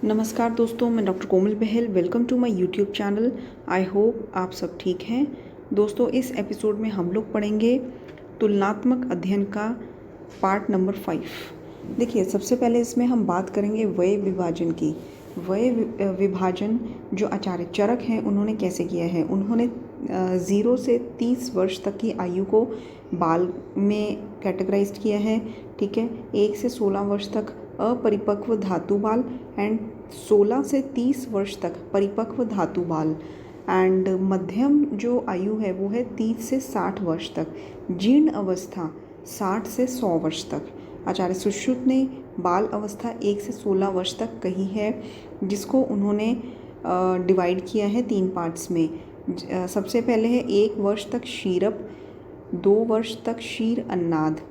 नमस्कार दोस्तों, मैं doctor Komal Bahl. Welcome to my YouTube channel. I hope आप सब ठीक हैं। दोस्तों, इस एपिसोड में हम लोग पढ़ेंगे तुलनात्मक अध्ययन का पार्ट नंबर 5। देखिए, सबसे पहले इसमें हम बात करेंगे वय विभाजन की। वय विभाजन जो आचार्य चरक हैं उन्होंने कैसे किया है। उन्होंने 0 से 30 वर्ष तक की आयु को बाल में कैटेगराइज किया है। ठीक है, 1 से 16 वर्ष तक अपरिपक्व धातु बाल एंड 16 से 30 वर्ष तक परिपक्व धातु बाल एंड मध्यम जो आयु है वो है 30 से 60 वर्ष तक। जीर्ण अवस्था 60 से 100 वर्ष तक। आचार्य सुश्रुत ने बाल अवस्था 1 से 16 वर्ष तक कही है, जिसको उन्होंने डिवाइड किया है 3 पार्ट्स में। सबसे पहले है 1 वर्ष तक क्षीरप, 2 वर्ष तक क्षीर अन्नाद,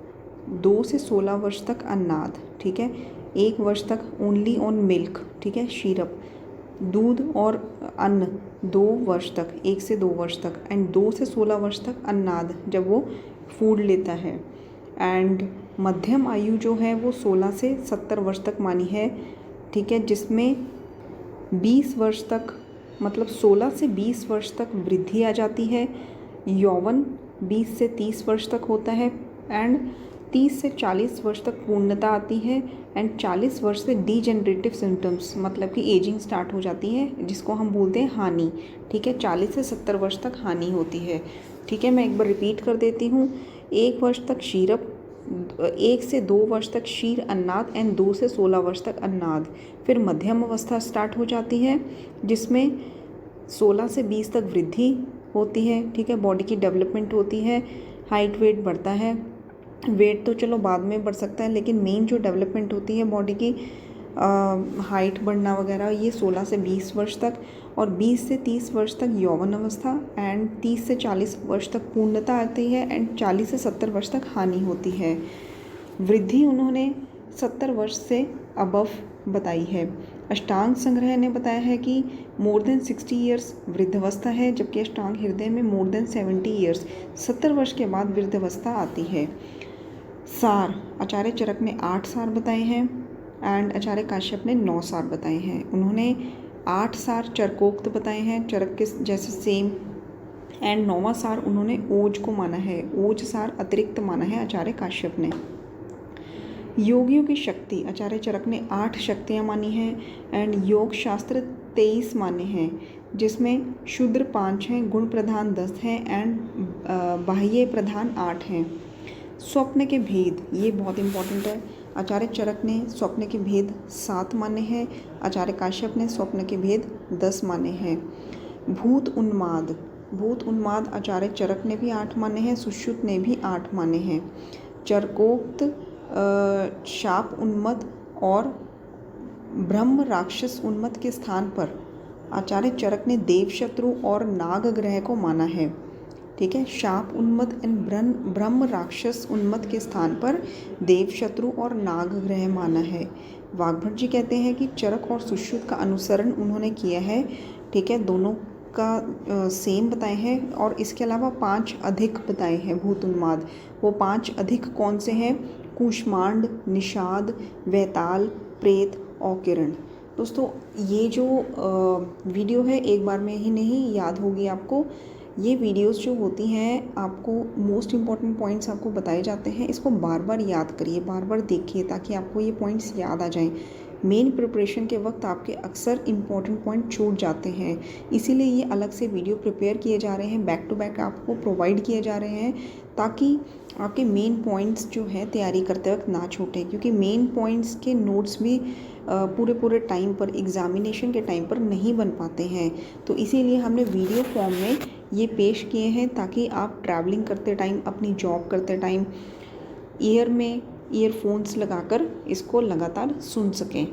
2 से 16 वर्ष तक अन्नाद। ठीक है, 1 वर्ष तक ओनली ऑन मिल्क। ठीक है, क्षीरप, दूध और अन्न 2 वर्ष तक, 1 से 2 वर्ष तक एंड 2 से 16 वर्ष तक अन्नाद जब वो फूड लेता है। एंड मध्यम आयु जो है वो 16 से 70 वर्ष तक मानी है। ठीक है, जिसमें 20 वर्ष तक मतलब 16 से 20 वर्ष तक वृद्धि आ जाती है। यौवन 20 से 30 वर्ष तक होता है एंड 30 से 40 वर्ष तक पूर्णता आती है एंड 40 वर्ष से डीजेनरेटिव सिम्टम्स मतलब कि एजिंग स्टार्ट हो जाती है, जिसको हम बोलते हैं हानि। ठीक है, 40 से 70 वर्ष तक हानि होती है। ठीक है, मैं एक बार रिपीट कर देती हूँ। 1 वर्ष तक क्षीरप, 1 से 2 वर्ष तक क्षीर अन्नाद एंड 2 से 16 वर्ष तक अन्नाद। फिर मध्यम अवस्था स्टार्ट हो जाती है, जिसमें 16 से 20 तक वृद्धि होती है। ठीक है, बॉडी की डेवलपमेंट होती है, हाइट वेट बढ़ता है। वेट तो चलो बाद में बढ़ सकता है, लेकिन मेन जो डेवलपमेंट होती है बॉडी की हाइट बढ़ना वगैरह, ये 16 से 20 वर्ष तक। और 20 से 30 वर्ष तक यौवन अवस्था एंड 30 से 40 वर्ष तक पूर्णता आती है एंड 40 से 70 वर्ष तक हानि होती है। वृद्धि उन्होंने 70 वर्ष से अबव बताई है। अष्टांग संग्रह ने बताया है कि मोर देन 60 ईयर्स वृद्धावस्था है, जबकि अष्टांग हृदय में मोर देन 70 ईयर्स 70 वर्ष के बाद वृद्धावस्था आती है। सार आचार्य चरक ने 8 सार बताए हैं एंड आचार्य काश्यप ने 9 सार बताए हैं। उन्होंने 8 सार चरकोक्त बताए हैं, चरक के जैसे सेम, एंड 9वां सार उन्होंने ओज को माना है। ओज सार अतिरिक्त माना है आचार्य काश्यप ने। योगियों की शक्ति आचार्य चरक ने 8 शक्तियाँ मानी हैं एंड योग शास्त्र 23 माने हैं, जिसमें शूद्र 5 हैं, गुण प्रधान 10 हैं एंड बाह्य प्रधान 8 हैं। स्वप्न के भेद, ये बहुत इंपॉर्टेंट है। आचार्य चरक ने स्वप्न के भेद 7 माने हैं, आचार्य काश्यप ने स्वप्न के भेद 10 माने हैं। भूत उन्माद, भूत उन्माद आचार्य चरक ने भी 8 माने हैं, सुश्रुत ने भी 8 माने हैं। चरकोक्त शाप उन्मत्त और ब्रह्म राक्षस उन्मत्त के स्थान पर आचार्य चरक ने देवशत्रु और नाग ग्रह को माना है। ठीक है, शाप उन्मत्त एंड ब्रह्म राक्षस उन्मत्त के स्थान पर देवशत्रु और नाग ग्रह माना है। वाग्भट जी कहते हैं कि चरक और सुश्रुत का अनुसरण उन्होंने किया है। ठीक है, दोनों का सेम बताए हैं और इसके अलावा 5 अधिक बताए हैं भूत उन्माद। वो 5 अधिक कौन से हैं? कूष्मांड, निषाद, वैताल, प्रेत और किरण। दोस्तों, ये जो वीडियो है एक बार में ही नहीं याद होगी आपको। ये वीडियोस जो होती हैं आपको मोस्ट इम्पॉर्टेंट पॉइंट्स आपको बताए जाते हैं, इसको बार बार याद करिए, बार बार देखिए ताकि आपको ये पॉइंट्स याद आ जाएं। मेन प्रिपरेशन के वक्त आपके अक्सर इम्पॉर्टेंट पॉइंट छूट जाते हैं, इसीलिए ये अलग से वीडियो प्रिपेयर किए जा रहे हैं, बैक टू बैक आपको प्रोवाइड किए जा रहे हैं, ताकि आपके मेन पॉइंट्स जो है तैयारी करते वक्त ना छूटें। क्योंकि मेन पॉइंट्स के नोट्स भी पूरे टाइम पर एग्ज़ामिनेशन के टाइम पर नहीं बन पाते हैं, तो इसीलिए हमने वीडियो फॉर्म में ये पेश किए हैं ताकि आप ट्रैवलिंग करते टाइम, अपनी जॉब करते टाइम ईयर में ईयरफोन्स लगाकर इसको लगातार सुन सकें।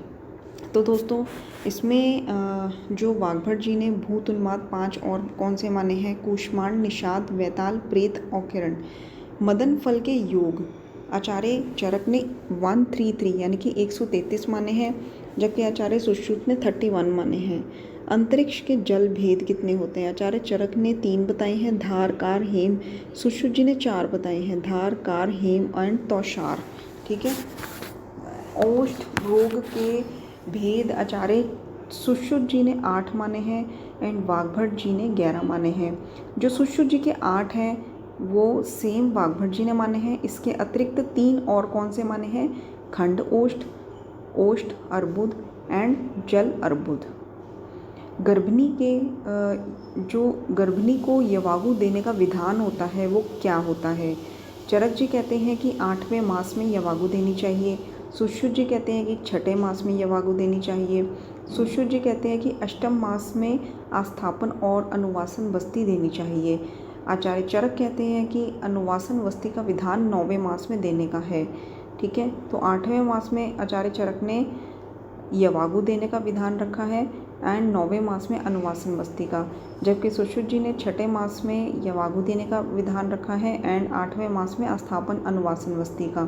तो दोस्तों, इसमें जो वाग्भट जी ने भूत उन्माद 5 और कौन से माने हैं? कूष्मांड, निषाद, वैताल, प्रेत और किरण। मदन फल के योग आचार्य चरक ने 133 यानी कि 133 माने हैं, जबकि आचार्य सुश्रुत ने 31 माने हैं। अंतरिक्ष के जल भेद कितने होते हैं? आचार्य चरक ने 3 बताए हैं, धार, कार, हेम। सुश्रुत जी ने 4 बताए हैं, धार, कार, हेम एंड तौशार। ठीक है, ओष्ठ रोग के भेद आचार्य सुश्रुत जी ने 8 माने हैं एंड वाग्भट जी ने 11 माने हैं। जो सुश्रुत जी के 8 हैं वो सेम वाग्भट जी ने माने हैं। इसके अतिरिक्त 3 और कौन से माने हैं? खंड ओष्ठ, ओष्ठ अर्बुद एंड जल अर्बुद। गर्भिणी को यवागु देने का विधान होता है वो क्या होता है? चरक जी कहते हैं कि 8वें मास में यवागु देनी चाहिए। सुश्रुत जी कहते हैं कि 6ठे मास में यवागु देनी चाहिए। सुश्रुत जी कहते हैं कि 8म मास में आस्थापन और अनुवासन वस्ती देनी चाहिए। आचार्य चरक कहते हैं कि अनुवासन वस्ती का विधान 9वें मास में देने का है। ठीक है, तो 8वें मास में आचार्य चरक ने यवागु देने का विधान रखा है एंड 9वें मास में अनुवासन वस्ती का, जबकि सुश्रुत जी ने 6ठे मास में यवागु देने का विधान रखा है एंड 8वें मास में आस्थापन अनुवासन वस्ती का।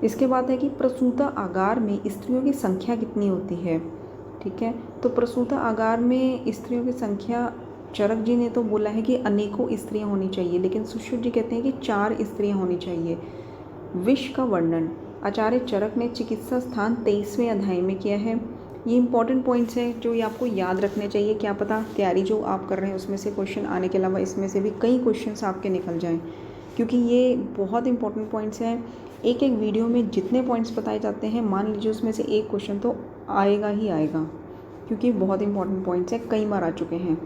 इसके बाद है कि प्रसूता आगार में स्त्रियों की संख्या कितनी होती है? ठीक है, तो प्रसूता आगार में स्त्रियों की संख्या चरक जी ने तो बोला है कि अनेकों स्त्रियां होनी चाहिए, लेकिन सुश्रुत जी कहते हैं कि 4 स्त्रियां होनी चाहिए। विष का वर्णन आचार्य चरक ने चिकित्सा स्थान 23वें अध्याय में किया है। ये इंपॉर्टेंट पॉइंट्स हैं जो ये आपको याद रखने चाहिए। क्या पता तैयारी जो आप कर रहे हैं उसमें से क्वेश्चन आने के अलावा इसमें से भी कई क्वेश्चंस आपके निकल जाएं, क्योंकि ये बहुत इंपॉर्टेंट पॉइंट्स हैं। एक एक वीडियो में जितने पॉइंट्स बताए जाते हैं मान लीजिए उसमें से एक क्वेश्चन तो आएगा ही आएगा, क्योंकि बहुत इंपॉर्टेंट पॉइंट्स हैं, कई बार आ चुके हैं।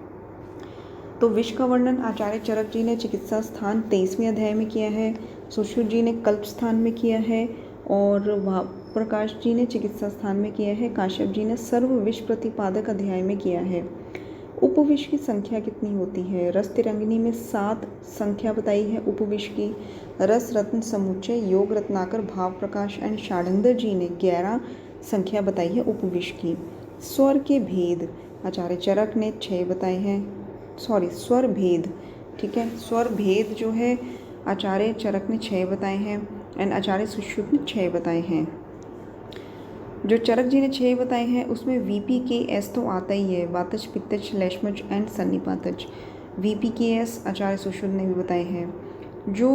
तो विष का वर्णन आचार्य चरक जी ने चिकित्सा स्थान 23वें अध्याय में किया है। सुश्रुत जी ने कल्प स्थान में किया है और प्रकाश जी ने चिकित्सा स्थान में किया है। काश्यप जी ने सर्व विष प्रतिपादक अध्याय में किया है। उपविष की संख्या कितनी होती है? रस तिरंगिनी में 7 संख्या बताई है उपविष की। रस रत्न समुच्चय, योग रत्नाकर, भाव प्रकाश एंड षाढ़ंगर जी ने 11 संख्या बताई है उपविष की। स्वर के भेद आचार्य चरक ने 6 बताए हैं। स्वर भेद, ठीक है, स्वर भेद जो है आचार्य चरक ने 6 बताए हैं एंड आचार्य सुश्रुत ने 6 बताए हैं। जो चरक जी ने 6 बताए हैं उसमें VPKS तो आता ही है, वातज पित्तज श्लेष्मज एंड सन्निपातज। VPKS आचार्य सुश्रुत ने भी बताए हैं। जो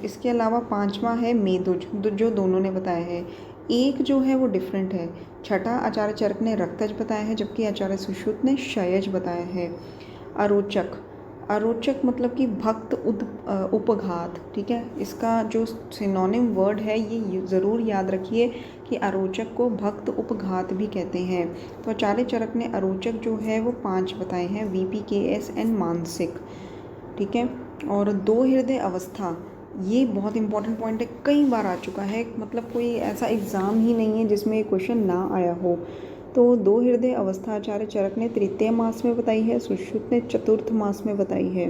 इसके अलावा 5वां है मेदुज, जो दोनों ने बताया है। एक जो है वो डिफरेंट है। 6ठा आचार्य चरक ने रक्तज बताया है, जबकि आचार्य सुश्रुत ने क्षयज बताया है। अरोचक, अरोचक मतलब कि भक्त उपघात, ठीक है। इसका जो सिनोनिम वर्ड है ये ज़रूर याद रखिए कि अरोचक को भक्त उपघात भी कहते हैं। तो आचार्य चरक ने अरोचक जो है वो 5 बताए हैं, VPKS एंड मानसिक, ठीक है। और 2 हृदय अवस्था, ये बहुत इंपॉर्टेंट पॉइंट है, कई बार आ चुका है, मतलब कोई ऐसा एग्ज़ाम ही नहीं है जिसमें ये क्वेश्चन ना आया हो। तो 2 हृदय अवस्था आचार्य चरक ने तृतीय मास में बताई है, सुश्रुत ने चतुर्थ मास में बताई है।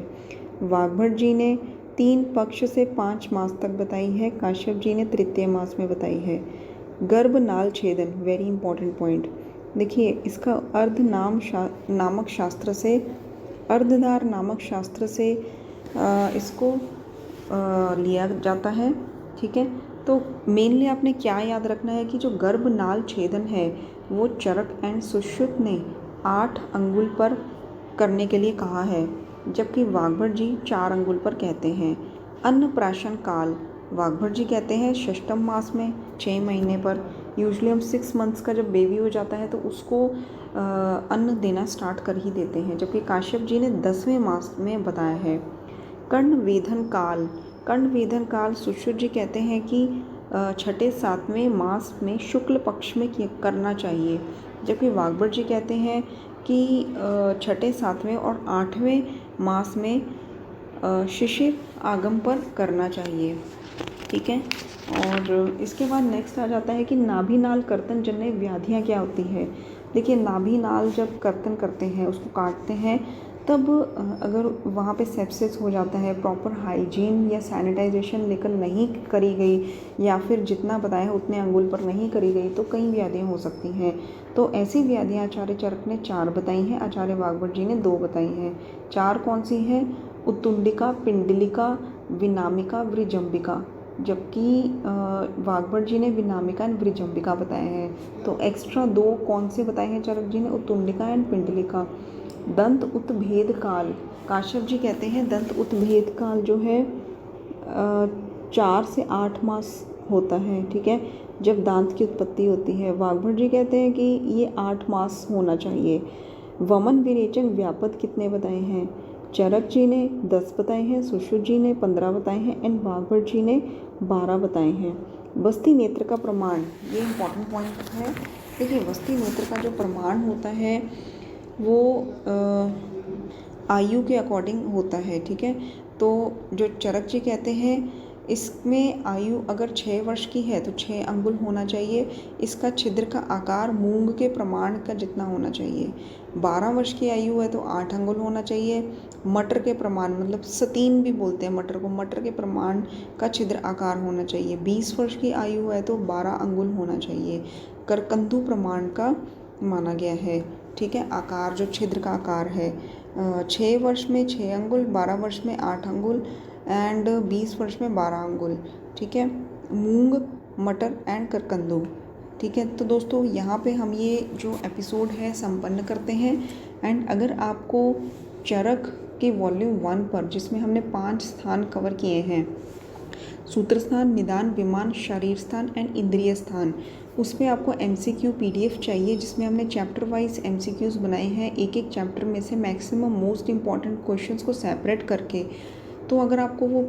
वाग्भट जी ने 3 पक्ष से 5 मास तक बताई है। काश्यप जी ने तृतीय मास में बताई है। गर्भनाल छेदन, वेरी इंपॉर्टेंट पॉइंट, देखिए इसका नामक शास्त्र से, अर्धधार नामक शास्त्र से इसको लिया जाता है, ठीक है। तो मेनली आपने क्या याद रखना है कि जो गर्भनाल छेदन है वो चरक एंड सुश्रुत ने 8 अंगुल पर करने के लिए कहा है, जबकि वाग्भट जी 4 अंगुल पर कहते हैं। अन्नप्राशन काल, वाग्भट जी कहते हैं 6ठम मास में 6 महीने पर। यूजुअली हम 6 मंथ्स का जब बेबी हो जाता है तो उसको अन्न देना स्टार्ट कर ही देते हैं, जबकि काश्यप जी ने 10वें मास में बताया है। कर्णवेधन काल, कर्णवेधन काल सुश्रुत जी कहते हैं कि 6ठे-7वें मास में शुक्ल पक्ष में करना चाहिए, जबकि वाग्भट जी कहते हैं कि 6ठे-7वें और 8वें मास में शिशिर आगम पर करना चाहिए, ठीक है। और इसके बाद नेक्स्ट आ जाता है कि नाभिनाल कर्तन जन्य व्याधियाँ क्या होती है। देखिए नाभिनाल जब कर्तन करते हैं, उसको काटते हैं, तब अगर वहाँ पे सेप्सिस हो जाता है, प्रॉपर हाइजीन या सैनिटाइजेशन लेकर नहीं करी गई या फिर जितना बताया है उतने अंगुल पर नहीं करी गई तो कई व्याधियाँ हो सकती हैं। तो ऐसी व्याधियाँ आचार्य चरक ने 4 बताई हैं, आचार्य वाग्भट जी ने 2 बताई हैं। 4 कौन सी हैं? उत्तुंडिका, पिंडलिका, विनामिका, वृजंबिका, जबकि वाग्भट जी ने विनामिका एंड वृजंबिका बताए हैं। तो एक्स्ट्रा 2 कौन से बताए हैं चरक जी ने? उत्तुंडिका एंड पिंडलिका। दंत उत्भेद काल, काश्यप जी कहते हैं दंत उत्भेद काल जो है 4 से 8 मास होता है, ठीक है, जब दांत की उत्पत्ति होती है। वाघभट जी कहते हैं कि ये 8 मास होना चाहिए। वमन विरेचन व्यापक कितने बताए हैं? चरक जी ने 10 बताए हैं, सुश्रुत जी ने 15 बताए हैं एंड वाघभट जी ने 12 बताए हैं। वस्ती नेत्र का प्रमाण, ये इम्पॉर्टेंट पॉइंट है। देखिए, वस्ती नेत्र का जो प्रमाण होता है वो आयु के अकॉर्डिंग होता है, ठीक है। तो जो चरक जी कहते हैं इसमें आयु अगर 6 वर्ष की है तो 6 अंगुल होना चाहिए। इसका छिद्र का आकार मूंग के प्रमाण का जितना होना चाहिए। 12 वर्ष की आयु है तो 8 अंगुल होना चाहिए। मटर के प्रमाण, मतलब सतीन भी बोलते हैं मटर को, मटर के प्रमाण का छिद्र आकार होना चाहिए। 20 वर्ष की आयु है तो 12 अंगुल होना चाहिए। करकंदू प्रमाण का माना गया है, ठीक है, आकार जो छिद्र का आकार है। 6 वर्ष में 6 अंगुल, 12 वर्ष में 8 अंगुल एंड 20 वर्ष में 12 अंगुल, ठीक है। मूंग, मटर एंड करकंदू, ठीक है। तो दोस्तों यहाँ पे हम ये जो एपिसोड है संपन्न करते हैं। एंड अगर आपको चरक के वॉल्यूम 1 पर, जिसमें हमने 5 स्थान कवर किए हैं, सूत्र स्थान, निदान, विमान, शरीर स्थान एंड इंद्रिय स्थान, उसमें आपको MCQ PDF चाहिए जिसमें हमने चैप्टर वाइज MCQs बनाए हैं, एक एक चैप्टर में से मैक्सिमम मोस्ट इम्पॉर्टेंट क्वेश्चंस को सेपरेट करके। तो अगर आपको वो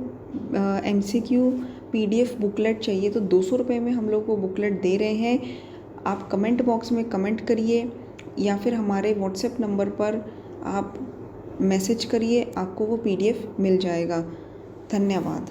MCQ PDF बुकलेट चाहिए तो 200 रुपये में हम लोग वो बुकलेट दे रहे हैं। आप कमेंट बॉक्स में कमेंट करिए या फिर हमारे व्हाट्सएप नंबर पर आप मैसेज करिए, आपको वो PDF मिल जाएगा। धन्यवाद।